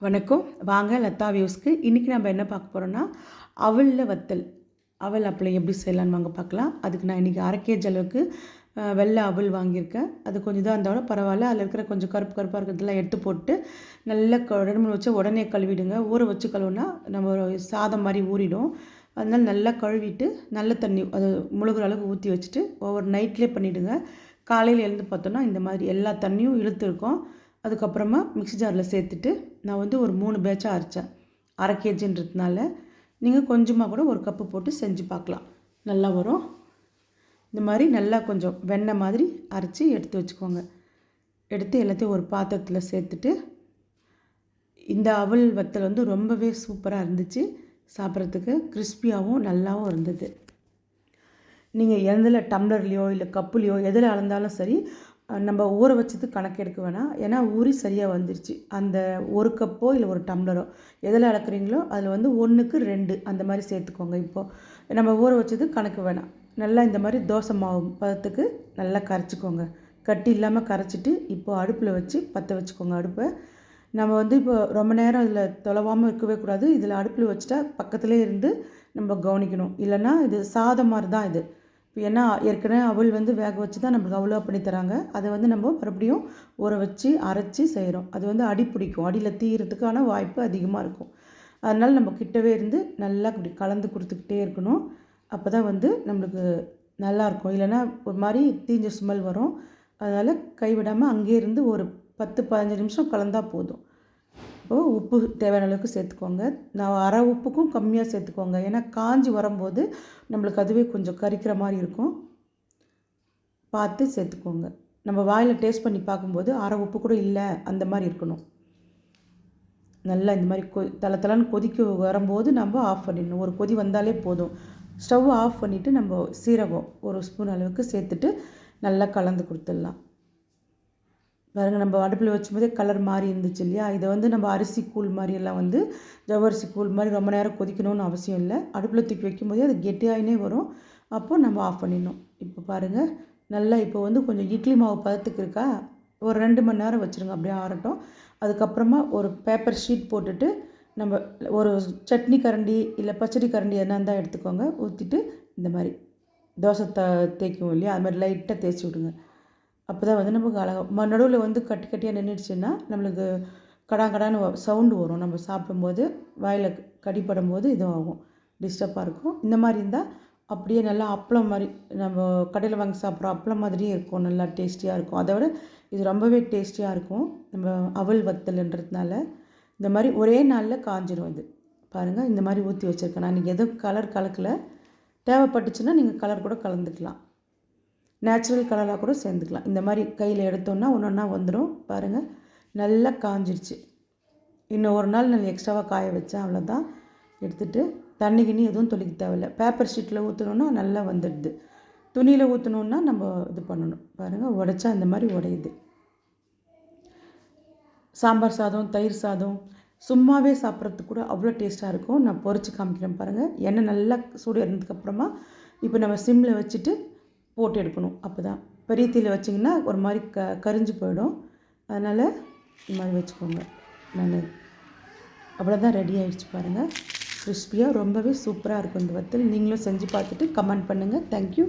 வணக்கம். வாங்க லதா வியூஸ்க்கு. இன்றைக்கி நம்ம என்ன பார்க்க போகிறோன்னா, அவலில் வத்தல். அவல் அப்பளம் எப்படி செய்யலான்னு வாங்க பார்க்கலாம். அதுக்கு நான் இன்றைக்கி 1/2 கேஜி அளவுக்கு வெள்ளை அவல் வாங்கியிருக்கேன். அது கொஞ்சம் இதாக இருந்தாலும் பரவாயில்ல. அதில் இருக்கிற கொஞ்சம் கருப்பு கருப்பாக இருக்கிறதெல்லாம் எடுத்து போட்டு நல்லா 2 3 வச்சு உடனே கழுவிடுங்க. ஊற வச்சு கழுவுனா நம்ம சாதம் மாதிரி ஊறிடும். அதனால் நல்லா கழுவிட்டு நல்ல தண்ணி அது முழுகிற அளவுக்கு ஊற்றி வச்சுட்டு ஒவ்வொரு நைட்லேயே பண்ணிவிடுங்க. காலையில் எழுந்து பார்த்தோன்னா இந்த மாதிரி எல்லா தண்ணியும் இழுத்துருக்கும். அதுக்கப்புறமா மிக்ஸி ஜாரில் சேர்த்துட்டு நான் வந்து ஒரு 3 பேட்சாக அரைச்சேன். 1/2 கேஜின்றதுனால நீங்கள் கொஞ்சமாக கூட ஒரு கப்பு போட்டு செஞ்சு பார்க்கலாம். நல்லா வரும். இந்த மாதிரி நல்லா கொஞ்சம் வெண்ணெய் மாதிரி அரைச்சி எடுத்து வச்சுக்கோங்க. எடுத்து எல்லாத்தையும் ஒரு பாத்திரத்தில் சேர்த்துட்டு இந்த அவல் வத்தல் வந்து ரொம்பவே சூப்பராக இருந்துச்சு. சாப்பிட்றதுக்கு கிறிஸ்பியாகவும் நல்லாவும் இருந்தது. நீங்கள் எதில் டம்ளர்லேயோ இல்லை கப்புலேயோ எதில் அளந்தாலும் சரி, நம்ம ஊற வச்சது கணக்கு எடுக்க வேணாம். ஏன்னா ஊறி சரியாக வந்துருச்சு. அந்த 1 கப்போ இல்லை 1 டம்ளரோ எதில் அளக்குறீங்களோ அதில் வந்து 1க்கு 2 அந்த மாதிரி சேர்த்துக்கோங்க. இப்போது நம்ம ஊற வச்சது கணக்கு வேணாம். நல்லா இந்த மாதிரி தோசை மாவு பதத்துக்கு நல்லா கரைச்சிக்கோங்க. கட்டி இல்லாமல் கரைச்சிட்டு இப்போது அடுப்பில் வச்சு பற்ற வச்சுக்கோங்க அடுப்பை. நம்ம வந்து இப்போ ரொம்ப நேரம் இதில் தொலைவாமல் இருக்கவே கூடாது. இதில் அடுப்பில் வச்சுட்டா பக்கத்துலேயே இருந்து நம்ம கவனிக்கணும். இல்லைன்னா இது சாதம் மாதிரி தான் இது. இப்போ ஏன்னா ஏற்கனவே அவல் வந்து வேக வச்சு தான் நம்மளுக்கு அவ்வளோ பண்ணி தராங்க. அதை வந்து நம்ம மறுபடியும் ஊற வச்சு அரைச்சி செய்கிறோம். அது வந்து அடி பிடிக்கும். அடியில் தீயறதுக்கான வாய்ப்பு அதிகமாக இருக்கும். அதனால் நம்ம கிட்டவே இருந்து நல்லா இப்படி கலந்து கொடுத்துக்கிட்டே இருக்கணும். அப்போ தான் வந்து நம்மளுக்கு நல்லாயிருக்கும். இல்லைன்னா ஒரு மாதிரி தீஞ்ச ஸ்மெல் வரும். அதனால் கைவிடாமல் அங்கேயே இருந்து ஒரு 10-15 நிமிஷம் கலந்தால் போதும். இப்போது உப்பு தேவையான அளவுக்கு சேர்த்துக்கோங்க. நான் அரை உப்புக்கும் கம்மியாக சேர்த்துக்கோங்க. ஏன்னா காஞ்சி வரும்போது நம்மளுக்கு அதுவே கொஞ்சம் கரிக்கிற மாதிரி இருக்கும். பார்த்து சேர்த்துக்கோங்க. நம்ம வாயில் டேஸ்ட் பண்ணி பார்க்கும்போது அரை உப்பு கூட இல்லை அந்த மாதிரி இருக்கணும். நல்லா இந்த மாதிரி தளன்னு கொதிக்க வரும்போது நம்ம ஆஃப் பண்ணிடணும். ஒரு கொதி வந்தாலே போதும். ஸ்டவ் ஆஃப் பண்ணிவிட்டு நம்ம சீரகம் 1 ஸ்பூன் அளவுக்கு சேர்த்துட்டு நல்லா கலந்து கொடுத்துடலாம். பாருங்கள், நம்ம அடுப்பில் வச்சும்போதே கலர் மாறி இருந்துச்சு இல்லையா? இதை வந்து நம்ம அரிசி கூழ் மாதிரியெல்லாம் வந்து ஜவ்வரிசி கூழ் மாதிரி ரொம்ப நேரம் கொதிக்கணும்னு அவசியம் இல்லை. அடுப்பில் தூக்கி வைக்கும்போதே அது கெட்டியாயினே வரும். அப்போது நம்ம ஆஃப் பண்ணிடணும். இப்போ பாருங்கள், நல்லா இப்போ வந்து கொஞ்சம் இட்லி மாவு பதத்துக்கு இருக்கா, ஒரு 2 மணி நேரம் வச்சுருங்க. அப்படியே ஆறட்டும். அதுக்கப்புறமா ஒரு பேப்பர் ஷீட் போட்டுட்டு நம்ம ஒரு சட்னி கரண்டி இல்லை பச்சடி கரண்டி எதுனா இருந்தால் எடுத்துக்கோங்க. ஊற்றிட்டு இந்த மாதிரி தோசை தேய்க்கும் இல்லையா, அது மாதிரி லைட்டாக தேய்ச்சி விடுங்க. அப்போ தான் வந்து நமக்கு அழகாக நடுவில் வந்து கட்டி கட்டியாக நின்றுடுச்சுன்னா நம்மளுக்கு கடான்னு சவுண்டு வரும். நம்ம சாப்பிடும்போது வாயில் கடிப்படும் போது இதுவும் ஆகும், டிஸ்டர்பாக இருக்கும். இந்த மாதிரி இருந்தால் அப்படியே நல்லா அப்பளம் மாதிரி நம்ம கடையில் வாங்கி சாப்பிட்றோம் அப்பளம் மாதிரியே இருக்கும். நல்லா டேஸ்டியாக இருக்கும். அதை விட இது ரொம்பவே டேஸ்டியாக இருக்கும். நம்ம அவல் வத்தல்ன்றதுனால இந்த மாதிரி ஒரே நாளில் காஞ்சிடும். இது பாருங்கள், இந்த மாதிரி ஊற்றி வச்சுருக்கேன். நான் இன்றைக்கி எதுவும் கலர் கலக்கலை. தேவைப்பட்டுச்சுன்னா நீங்கள் கலர் கூட கலந்துக்கலாம். நேச்சுரல் கலராக கூட சேர்ந்துக்கலாம். இந்த மாதிரி கையில் எடுத்தோன்னா ஒன்றா வந்துடும். பாருங்கள், நல்லா காஞ்சிடுச்சு. இன்னும் ஒரு நாள் நான் எக்ஸ்ட்ராவாக காய வச்சேன், அவ்வளோதான். எடுத்துகிட்டு தண்ணி கிண்ணி எதுவும் தொளிக்க தேவையில்லை. பேப்பர் ஷீட்டில் ஊற்றணுன்னா நல்லா வந்துடுது. துணியில் ஊற்றணுன்னா நம்ம இது பண்ணணும். பாருங்கள், உடைச்சா இந்த மாதிரி உடையுது. சாம்பார் சாதம், தயிர் சாதம் சும்மாவே சாப்பிட்றதுக்கு கூட அவ்வளோ டேஸ்ட்டாக இருக்கும். நான் பொரிச்சு காமிக்கிறேன் பாருங்கள். எண்ணெய் நல்லா சூடு இருந்ததுக்கப்புறமா இப்போ நம்ம சிம்மில் வச்சுட்டு போட்டு எடுக்கணும். அப்போ தான் பெரிய தீயில் வச்சிங்கன்னா ஒரு மாதிரி கரிஞ்சு போயிடும். அதனால் இந்த மாதிரி வச்சுக்கோங்க. நான் அவ்வளோதான், ரெடி ஆகிடுச்சு பாருங்கள். கிறிஸ்பியாக ரொம்பவே சூப்பராக இருக்கும் இந்த வத்தல். நீங்களும் செஞ்சு பார்த்துட்டு கமெண்ட் பண்ணுங்கள். தேங்க்யூ.